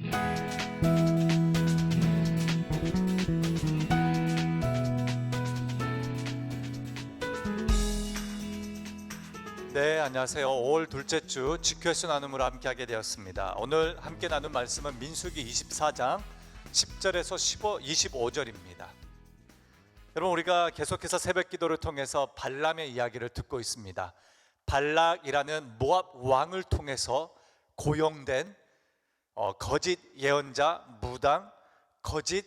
네, 안녕하세요. 5월 둘째 주 지켜수 나눔으로 함께하게 되었습니다. 오늘 함께 나눈 말씀은 민수기 24장 10절에서 25절입니다. 여러분, 우리가 계속해서 새벽 기도를 통해서 발람의 이야기를 듣고 있습니다. 발락이라는 모압 왕을 통해서 고용된 거짓 예언자, 무당, 거짓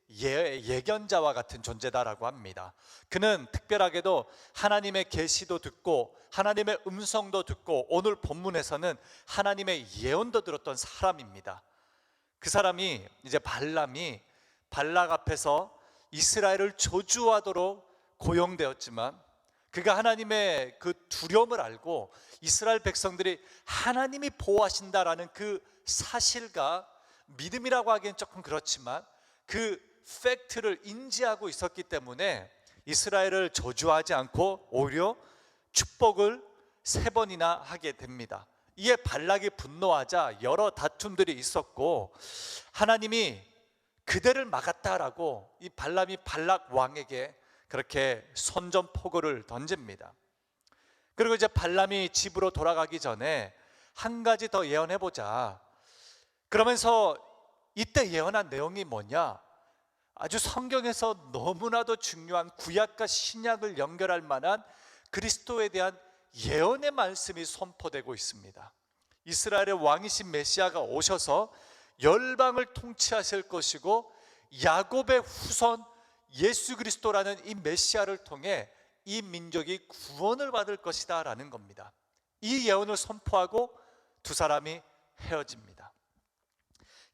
예견자와 같은 존재다라고 합니다. 그는 특별하게도 하나님의 계시도 듣고 하나님의 음성도 듣고 오늘 본문에서는 하나님의 예언도 들었던 사람입니다. 그 사람이 이제 발람이 발락 앞에서 이스라엘을 저주하도록 고용되었지만 그가 하나님의 그 두려움을 알고 이스라엘 백성들이 하나님이 보호하신다라는 그 사실과 믿음이라고 하기엔 조금 그렇지만 그 팩트를 인지하고 있었기 때문에 이스라엘을 저주하지 않고 오히려 축복을 3번이나 하게 됩니다. 이에 발락이 분노하자 여러 다툼들이 있었고 하나님이 그대를 막았다라고 이 발람이 발락 왕에게 그렇게 선전포고를 던집니다. 그리고 이제 발람이 집으로 돌아가기 전에 한 가지 더 예언해보자. 그러면서 이때 예언한 내용이 뭐냐? 아주 성경에서 너무나도 중요한 구약과 신약을 연결할 만한 그리스도에 대한 예언의 말씀이 선포되고 있습니다. 이스라엘의 왕이신 메시아가 오셔서 열방을 통치하실 것이고 야곱의 후손 예수 그리스도라는 이 메시아를 통해 이 민족이 구원을 받을 것이다 라는 겁니다. 이 예언을 선포하고 두 사람이 헤어집니다.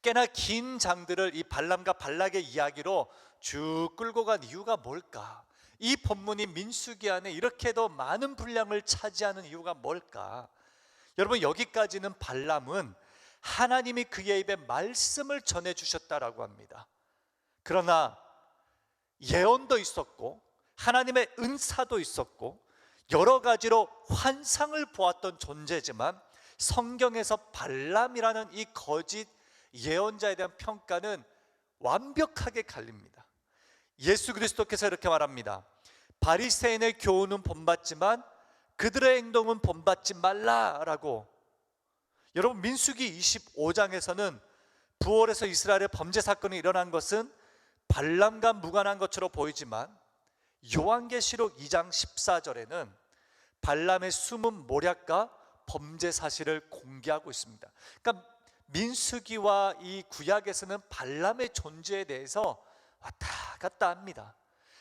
꽤나 긴 장들을 이 발람과 발락의 이야기로 쭉 끌고 간 이유가 뭘까? 이 본문이 민수기 안에 이렇게도 많은 분량을 차지하는 이유가 뭘까? 여러분, 여기까지는 발람은 하나님이 그의 입에 말씀을 전해주셨다라고 합니다. 그러나 예언도 있었고 하나님의 은사도 있었고 여러 가지로 환상을 보았던 존재지만 성경에서 발람이라는 이 거짓 예언자에 대한 평가는 완벽하게 갈립니다. 예수 그리스도께서 이렇게 말합니다. 바리새인의 교훈은 본받지만 그들의 행동은 본받지 말라라고. 여러분, 민수기 25장에서는 부월에서 이스라엘의 범죄 사건이 일어난 것은 발람과 무관한 것처럼 보이지만 요한계시록 2장 14절에는 발람의 숨은 모략과 범죄 사실을 공개하고 있습니다. 그러니까 민수기와 이 구약에서는 발람의 존재에 대해서 왔다 갔다 합니다.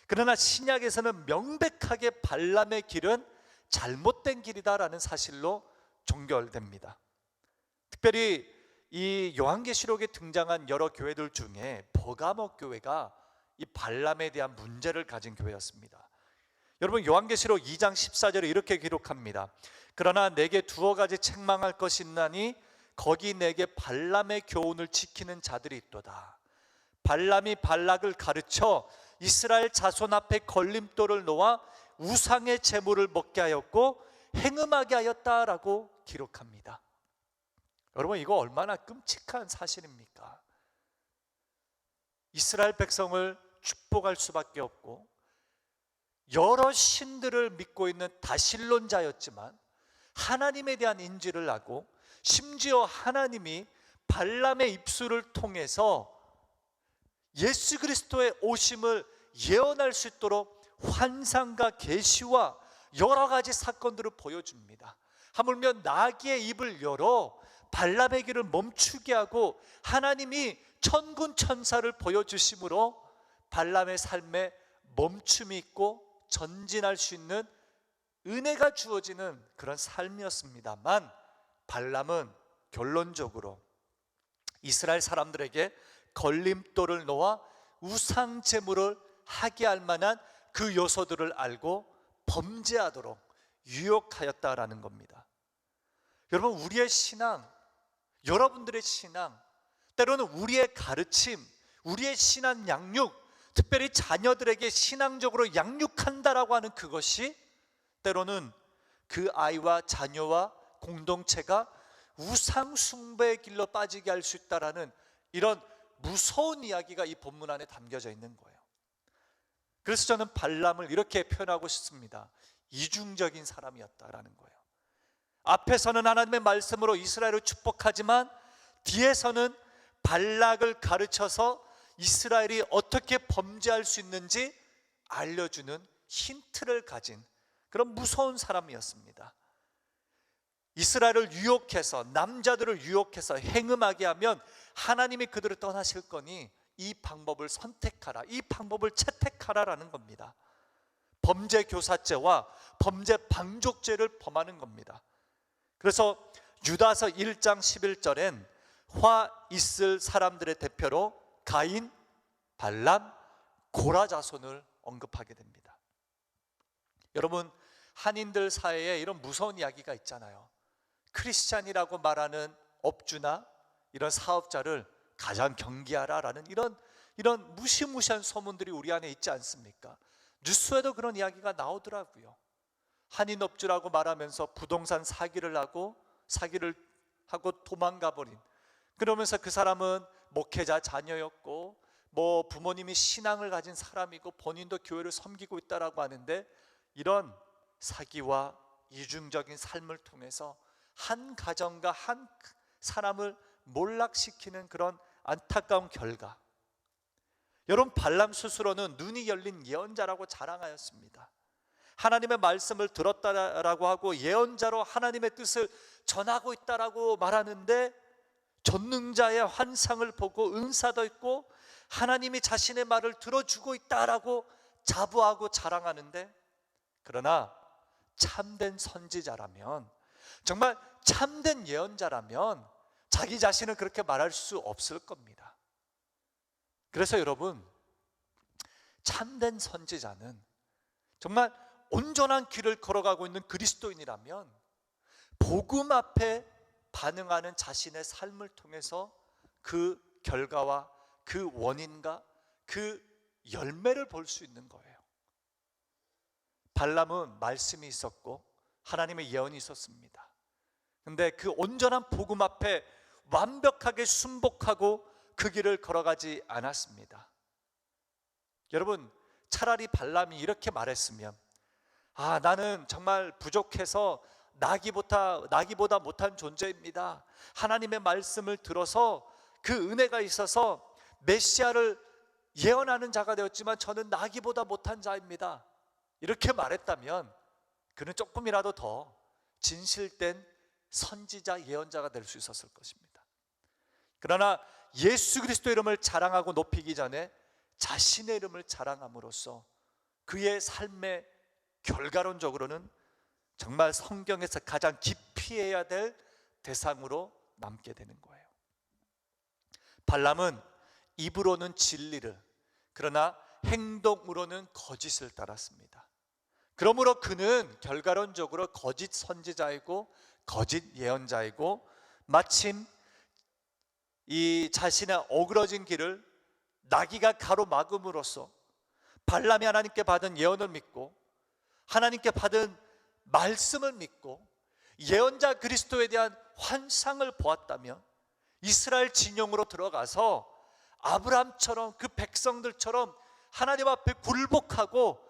그러나 신약에서는 명백하게 발람의 길은 잘못된 길이다라는 사실로 종결됩니다. 특별히 이 요한계시록에 등장한 여러 교회들 중에 버가모 교회가 이 발람에 대한 문제를 가진 교회였습니다. 여러분, 요한계시록 2장 14절에 이렇게 기록합니다. 그러나 내게 두어 가지 책망할 것이 있나니 거기 내게 발람의 교훈을 지키는 자들이 있도다. 발람이 발락을 가르쳐 이스라엘 자손 앞에 걸림돌을 놓아 우상의 제물을 먹게 하였고 행음하게 하였다라고 기록합니다. 여러분, 이거 얼마나 끔찍한 사실입니까? 이스라엘 백성을 축복할 수밖에 없고 여러 신들을 믿고 있는 다신론자였지만 하나님에 대한 인지를 하고 심지어 하나님이 발람의 입술을 통해서 예수 그리스도의 오심을 예언할 수 있도록 환상과 계시와 여러 가지 사건들을 보여줍니다. 하물며 나귀의 입을 열어 발람의 길을 멈추게 하고 하나님이 천군 천사를 보여주심으로 발람의 삶에 멈춤이 있고 전진할 수 있는 은혜가 주어지는 그런 삶이었습니다만 발람은 결론적으로 이스라엘 사람들에게 걸림돌을 놓아 우상 제물을 하게 할 만한 그 요소들을 알고 범죄하도록 유혹하였다라는 겁니다. 여러분, 우리의 신앙, 여러분들의 신앙, 때로는 우리의 가르침, 우리의 신앙 양육, 특별히 자녀들에게 신앙적으로 양육한다라고 하는 그것이 때로는 그 아이와 자녀와 공동체가 우상 숭배의 길로 빠지게 할 수 있다라는 이런 무서운 이야기가 이 본문 안에 담겨져 있는 거예요. 그래서 저는 발람을 이렇게 표현하고 싶습니다. 이중적인 사람이었다라는 거예요. 앞에서는 하나님의 말씀으로 이스라엘을 축복하지만 뒤에서는 발락을 가르쳐서 이스라엘이 어떻게 범죄할 수 있는지 알려주는 힌트를 가진 그런 무서운 사람이었습니다. 이스라엘을 유혹해서, 남자들을 유혹해서 행음하게 하면 하나님이 그들을 떠나실 거니 이 방법을 선택하라, 이 방법을 채택하라라는 겁니다. 범죄 교사죄와 범죄 방족죄를 범하는 겁니다. 그래서 유다서 1장 11절엔 화 있을 사람들의 대표로 가인, 발람, 고라 자손을 언급하게 됩니다. 여러분, 한인들 사이에 이런 무서운 이야기가 있잖아요. 크리스찬이라고 말하는 업주나 이런 사업자를 가장 경계하라라는 이런 무시무시한 소문들이 우리 안에 있지 않습니까? 뉴스에도 그런 이야기가 나오더라고요. 한인 업주라고 말하면서 부동산 사기를 하고 도망가 버린, 그러면서 그 사람은 목회자 자녀였고 부모님이 신앙을 가진 사람이고 본인도 교회를 섬기고 있다라고 하는데, 이런 사기와 이중적인 삶을 통해서 한 가정과 한 사람을 몰락시키는 그런 안타까운 결과. 여러분, 발람 스스로는 눈이 열린 예언자라고 자랑하였습니다. 하나님의 말씀을 들었다라고 하고 예언자로 하나님의 뜻을 전하고 있다라고 말하는데, 전능자의 환상을 보고 은사도 있고 하나님이 자신의 말을 들어주고 있다라고 자부하고 자랑하는데, 그러나 참된 선지자라면, 정말 참된 예언자라면 자기 자신을 그렇게 말할 수 없을 겁니다. 그래서 여러분, 참된 선지자는 정말 온전한 길을 걸어가고 있는 그리스도인이라면 복음 앞에 반응하는 자신의 삶을 통해서 그 결과와 그 원인과 그 열매를 볼 수 있는 거예요. 발람은 말씀이 있었고 하나님의 예언이 있었습니다. 근데 그 온전한 복음 앞에 완벽하게 순복하고 그 길을 걸어가지 않았습니다. 여러분, 차라리 발람이 이렇게 말했으면, 나는 정말 부족해서 나기보다 못한 존재입니다. 하나님의 말씀을 들어서 그 은혜가 있어서 메시아를 예언하는 자가 되었지만 저는 나기보다 못한 자입니다, 이렇게 말했다면 그는 조금이라도 더 진실된 선지자, 예언자가 될 수 있었을 것입니다. 그러나 예수 그리스도 이름을 자랑하고 높이기 전에 자신의 이름을 자랑함으로써 그의 삶의 결과론적으로는 정말 성경에서 가장 깊이 해야 될 대상으로 남게 되는 거예요. 발람은 입으로는 진리를, 그러나 행동으로는 거짓을 따랐습니다. 그러므로 그는 결과론적으로 거짓 선지자이고 거짓 예언자이고, 마침 이 자신의 어그러진 길을 나귀가 가로막음으로써 발람이 하나님께 받은 예언을 믿고 하나님께 받은 말씀을 믿고 예언자 그리스도에 대한 환상을 보았다면 이스라엘 진영으로 들어가서 아브라함처럼 그 백성들처럼 하나님 앞에 굴복하고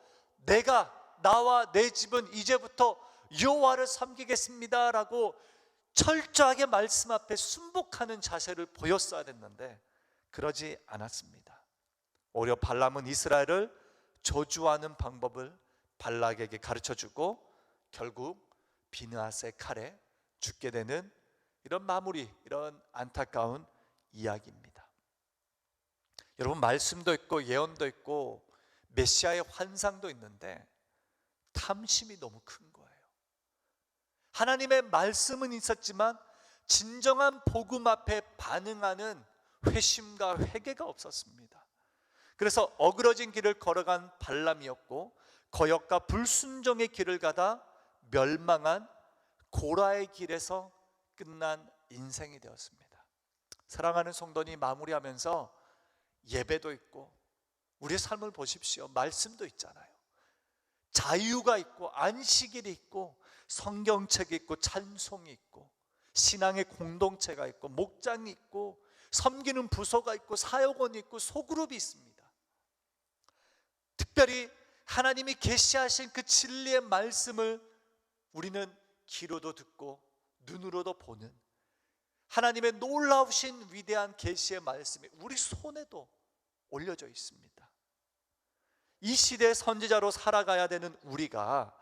나와 내 집은 이제부터 여호와를 섬기겠습니다라고 철저하게 말씀 앞에 순복하는 자세를 보였어야 됐는데 그러지 않았습니다. 오히려 발람은 이스라엘을 저주하는 방법을 발락에게 가르쳐주고 결국 비느하스의 칼에 죽게 되는 이런 마무리, 이런 안타까운 이야기입니다. 여러분, 말씀도 있고 예언도 있고 메시아의 환상도 있는데 탐심이 너무 큰 거예요. 하나님의 말씀은 있었지만 진정한 복음 앞에 반응하는 회심과 회개가 없었습니다. 그래서 어그러진 길을 걸어간 발람이었고 거역과 불순종의 길을 가다 멸망한 고라의 길에서 끝난 인생이 되었습니다. 사랑하는 성도님, 마무리하면서 예배도 있고 우리의 삶을 보십시오. 말씀도 있잖아요. 자유가 있고 안식일이 있고 성경책이 있고 찬송이 있고 신앙의 공동체가 있고 목장이 있고 섬기는 부서가 있고 사역원이 있고 소그룹이 있습니다. 특별히 하나님이 계시하신 그 진리의 말씀을 우리는 귀로도 듣고 눈으로도 보는 하나님의 놀라우신 위대한 계시의 말씀이 우리 손에도 올려져 있습니다. 이 시대의 선지자로 살아가야 되는 우리가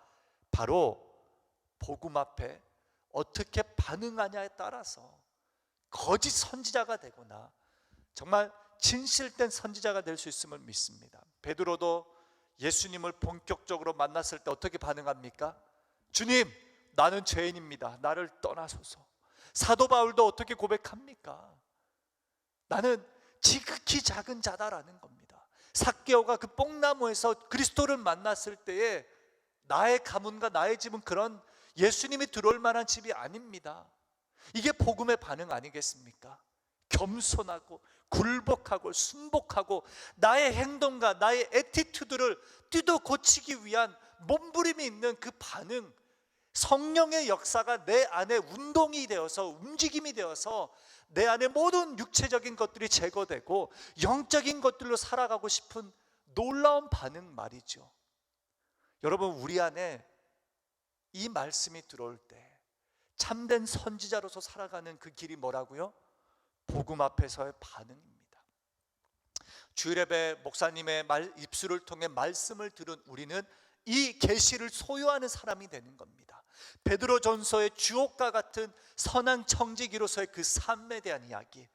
바로 복음 앞에 어떻게 반응하냐에 따라서 거짓 선지자가 되거나 정말 진실된 선지자가 될 수 있음을 믿습니다. 베드로도 예수님을 본격적으로 만났을 때 어떻게 반응합니까? 주님, 나는 죄인입니다. 나를 떠나소서. 사도 바울도 어떻게 고백합니까? 나는 지극히 작은 자다라는 겁니다. 삭개오가 그 뽕나무에서 그리스도를 만났을 때에 나의 가문과 나의 집은 그런 예수님이 들어올 만한 집이 아닙니다. 이게 복음의 반응 아니겠습니까? 겸손하고 굴복하고 순복하고 나의 행동과 나의 애티튜드를 뜯어 고치기 위한 몸부림이 있는 그 반응, 성령의 역사가 내 안에 운동이 되어서 움직임이 되어서 내 안에 모든 육체적인 것들이 제거되고 영적인 것들로 살아가고 싶은 놀라운 반응 말이죠. 여러분, 우리 안에 이 말씀이 들어올 때 참된 선지자로서 살아가는 그 길이 뭐라고요? 복음 앞에서의 반응입니다. 주일예배 목사님의 입술을 통해 말씀을 들은 우리는 이 계시를 소유하는 사람이 되는 겁니다. 베드로전서의 주옥과 같은 선한 청지기로서의 그 삶에 대한 이야기,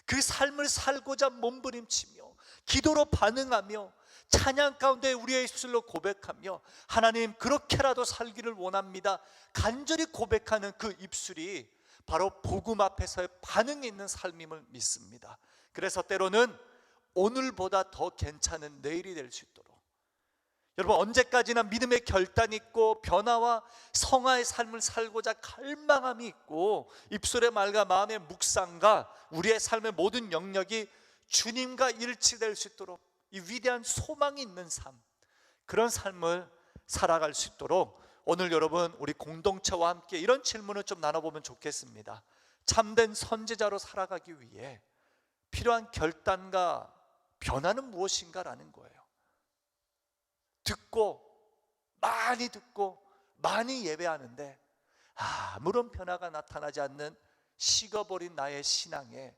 그 삶을 살고자 몸부림치며 기도로 반응하며 찬양 가운데 우리의 입술로 고백하며 하나님 그렇게라도 살기를 원합니다 간절히 고백하는 그 입술이 바로 복음 앞에서의 반응이 있는 삶임을 믿습니다. 그래서 때로는 오늘보다 더 괜찮은 내일이 될 수 있도록 여러분, 언제까지나 믿음의 결단이 있고 변화와 성화의 삶을 살고자 갈망함이 있고 입술의 말과 마음의 묵상과 우리의 삶의 모든 영역이 주님과 일치될 수 있도록 이 위대한 소망이 있는 삶, 그런 삶을 살아갈 수 있도록 오늘 여러분 우리 공동체와 함께 이런 질문을 좀 나눠보면 좋겠습니다. 참된 선지자로 살아가기 위해 필요한 결단과 변화는 무엇인가라는 거예요. 듣고 많이 예배하는데 아무런 변화가 나타나지 않는 식어버린 나의 신앙에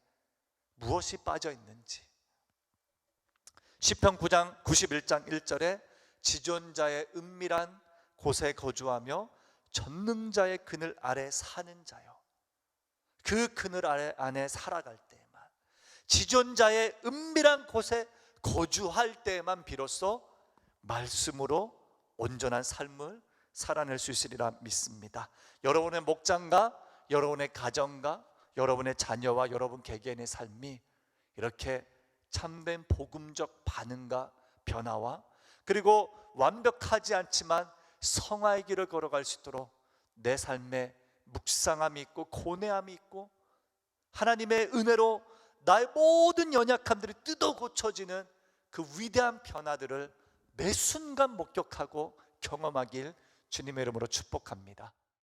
무엇이 빠져 있는지. 시편 9장 91장 1절에 지존자의 은밀한 곳에 거주하며 전능자의 그늘 아래 사는 자요, 그 그늘 아래 안에 살아갈 때에만, 지존자의 은밀한 곳에 거주할 때에만 비로소 말씀으로 온전한 삶을 살아낼 수 있으리라 믿습니다. 여러분의 목장과 여러분의 가정과 여러분의 자녀와 여러분 개개인의 삶이 이렇게 참된 복음적 반응과 변화와 그리고 완벽하지 않지만 성화의 길을 걸어갈 수 있도록 내 삶에 묵상함이 있고 고뇌함이 있고 하나님의 은혜로 나의 모든 연약함들이 뜯어 고쳐지는 그 위대한 변화들을 매 순간 목격하고 경험하길 주님의 이름으로 축복합니다.